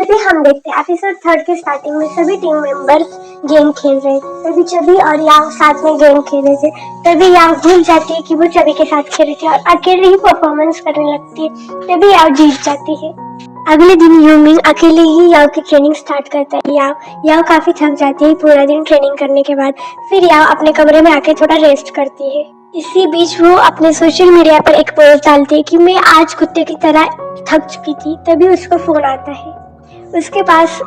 भी हम देखते हैं एपिसोड 3 के स्टार्टिंग में सभी टीम मेंबर्स गेम खेल रहे थे। तभी चबी और याओ साथ में गेम खेल रहे थे। तभी याओ भूल जाती है कि वो चबी के साथ खेल रही थी और अकेले ही परफॉर्मेंस करने लगती है। तभी याओ जीत जाती है। अगले दिन यूमिंग अकेले ही याओ की ट्रेनिंग स्टार्ट करता है। याओ काफी थक जाती है पूरा दिन ट्रेनिंग करने के बाद। फिर याओ अपने कमरे में आके थोड़ा रेस्ट करती है। इसी बीच वो अपने सोशल मीडिया पर एक पोस्ट डालती है कि मैं आज कुत्ते की तरह थक चुकी थी। तभी उसको फोन आता है। उसके पास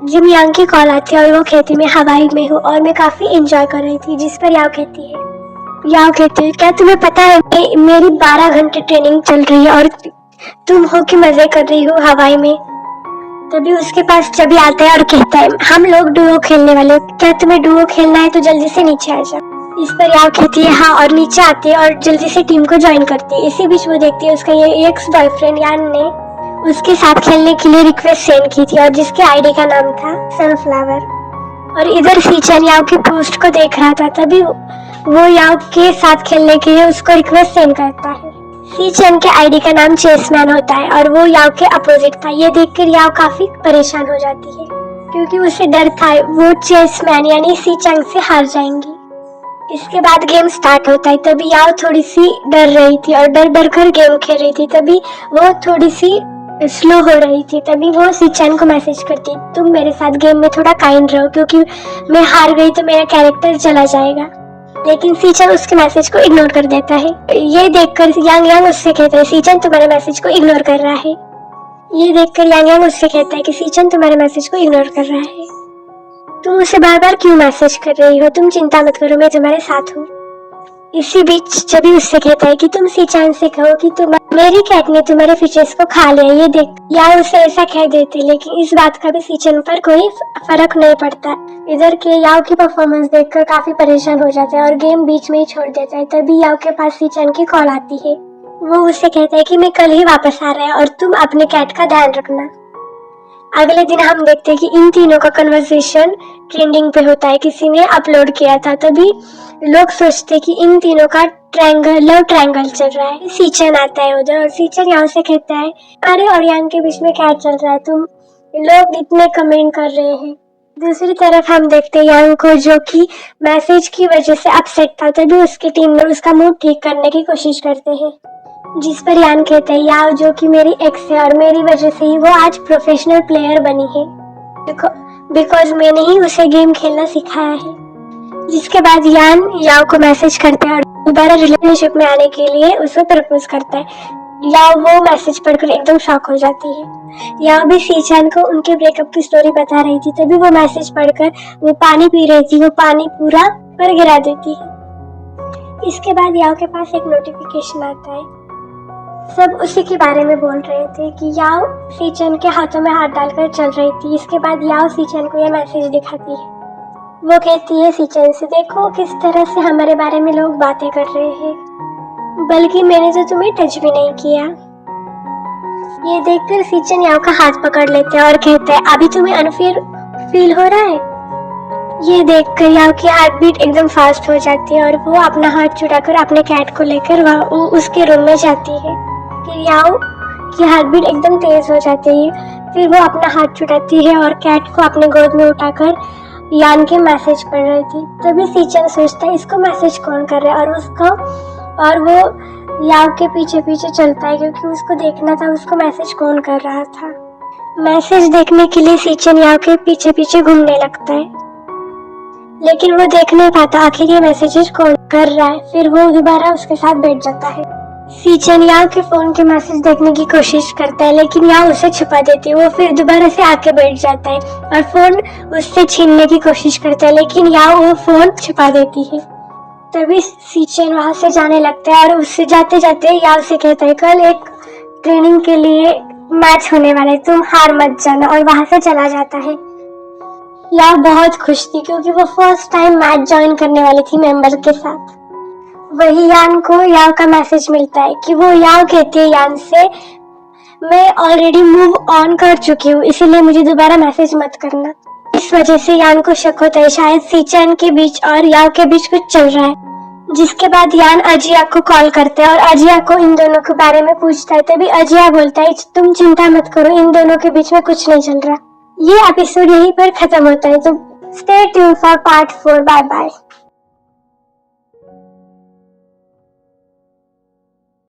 जिम यांग की कॉल आती है और वो कहती मैं हवाई में हूँ और मैं काफी एंजॉय कर रही थी। जिस पर याओ कहती है क्या तुम्हें पता है मेरी 12 घंटे ट्रेनिंग चल रही है और तुम हो कि मजे कर रही हो हवाई में। तभी उसके पास चबी आता है और कहता है हम लोग डुओ खेलने वाले, क्या तुम्हें डुओ खेलना है तो जल्दी से नीचे आ जाओ। इस पर याओ कहती है हाँ और नीचे आती है और जल्दी से टीम को ज्वाइन करती है। इसी बीच वो देखती है उसका ये एक्स बॉयफ्रेंड यान ने उसके साथ खेलने के लिए रिक्वेस्ट सेंड की थी और जिसके आईडी का नाम था सनफ्लावर। और इधर सीचन याओ की पोस्ट को देख रहा था। तभी वो याओ के साथ खेलने के लिए उसको रिक्वेस्ट सेंड करता है। सीचन के आईडी का नाम चेसमैन होता है और वो याओ के अपोजिट था। ये देखकर याओ काफी परेशान हो जाती है क्योंकि उसे डर था वो चेसमैन यानी सीचन से हार जाएंगी। इसके बाद गेम स्टार्ट होता है। तभी याओ थोड़ी सी डर रही थी और डर कर गेम खेल रही थी। तभी वो थोड़ी सी स्लो हो रही थी। तभी वो सीचन को मैसेज करती तुम मेरे साथ गेम में थोड़ा काइंड रहो क्योंकि मैं हार गई तो मेरा कैरेक्टर चला जाएगा। लेकिन सीचन उसके मैसेज को इग्नोर कर देता है। ये देखकर यांग उससे कहता है सीचन तुम्हारे मैसेज को इग्नोर कर रहा है। ये देखकर यांग उससे कहता है कि सीचन तुम्हारे मैसेज को इग्नोर कर रहा है, तुम उसे बार बार क्यों मैसेज कर रही हो, तुम चिंता मत करो मैं तुम्हारे साथ हूँ। इसी बीच चबी उससे कहता है कि तुम सीचन से कहो कि मेरी कैट ने तुम्हारे फिशेस को खा लिया। ये देख याओ उसे ऐसा कह देते लेकिन इस बात का भी सीचन पर कोई फर्क नहीं पड़ता। इधर के याओ की परफॉर्मेंस देखकर काफी परेशान हो जाता है और गेम बीच में ही छोड़ देता है। तभी याओ के पास सीचन की कॉल आती है। वो उससे कहता है कि मैं कल ही वापस आ रहा है और तुम अपने कैट का ध्यान रखना। अगले दिन हम देखते हैं कि इन तीनों का कन्वर्सेशन ट्रेंडिंग पे होता है, किसी ने अपलोड किया था। तभी लोग सोचते कि इन तीनों का लव ट्रायंगल चल रहा है। सीचन आता है उधर और सीचन यहाँ से कहता है अरे और यांग के बीच में क्या चल रहा है, तुम लोग इतने कमेंट कर रहे हैं। दूसरी तरफ हम देखते हैं यांग को जो कि मैसेज की वजह से अपसेट था। तभी उसकी टीम में उसका मूड ठीक करने की कोशिश करते हैं। जिस पर यान कहते हैं याओ जो कि मेरी एक्स है और मेरी वजह से ही वो आज प्रोफेशनल प्लेयर बनी है बिकॉज मैंने ही उसे गेम खेलना सिखाया है। जिसके बाद यान याओ को मैसेज करते हैं और दोबारा रिलेशनशिप में आने के लिए उसे प्रपोज करता है। याओ वो मैसेज पढ़कर एकदम शॉक हो जाती है। याओ भी सीचन को उनके ब्रेकअप की स्टोरी बता रही थी। तभी वो मैसेज पढ़कर वो पानी पी रही थी, वो पानी पूरा पर गिरा देती है। इसके बाद याओ के पास एक नोटिफिकेशन आता है। सब उसी के बारे में बोल रहे थे कि याओ सीचन के हाथों में हाथ डालकर चल रही थी। इसके बाद याओ सीचन को यह मैसेज दिखाती है। वो कहती है सीचन से देखो किस तरह से हमारे बारे में लोग बातें कर रहे हैं, बल्कि मैंने तो तुम्हें टच भी नहीं किया। ये देखकर सीचन याओ का हाथ पकड़ लेते हैं और कहते हैं अभी तुम्हें अनफेयर फील हो रहा है। ये देखकर याओ की हार्ट बीट एकदम फास्ट हो जाती है और वो अपना हाथ छुड़ाकर अपने कैट को लेकर उसके रूम में जाती है। फिर याओ की हार्ट बीट एकदम तेज हो जाती है। फिर वो अपना हाथ छुड़ाती है और कैट को अपने गोद में उठाकर यान के मैसेज पढ़ रही थी। तभी सीचन सोचता है इसको मैसेज कौन कर रहा है और वो याओ के पीछे पीछे चलता है क्योंकि उसको देखना था उसको मैसेज कौन कर रहा था। मैसेज देखने के लिए सीचन याओ के पीछे पीछे घूमने लगता है लेकिन वो देख नहीं पाता आखिर ये मैसेजेस कौन कर रहा है। फिर वो दोबारा उसके साथ बैठ जाता है। सीचन याओ के फोन के मैसेज देखने की कोशिश करता है लेकिन याओ उसे छुपा देती है। वो फिर दोबारा से आके बैठ जाता है और फोन उससे छीनने की कोशिश करता है लेकिन याओ वो फोन छुपा देती है। तभी सीचन वहां से जाने लगता है और उससे जाते जाते याओ से कहता है कल एक ट्रेनिंग के लिए मैच होने वाला है, तुम हार मत जाना, और वहां से चला जाता है। याओ बहुत खुश थी क्योंकि वो फर्स्ट टाइम मैच ज्वाइन करने वाली थी मेंबर के साथ। वही यान को याओ का मैसेज मिलता है कि वो याओ कहती है यान से मैं ऑलरेडी मूव ऑन कर चुकी हूँ इसीलिए मुझे दोबारा मैसेज मत करना। इस वजह से यान को शक होता है शायद सीचन के बीच और याओ के बीच कुछ चल रहा है। जिसके बाद यान अजिया को कॉल करते हैं और अजिया को इन दोनों के बारे में पूछता है। तभी अजिया बोलता है तुम चिंता मत करो, इन दोनों के बीच में कुछ नहीं चल रहा। ये एपिसोड यहीं पर खत्म होता है। तो stay tuned for part 4। Bye bye.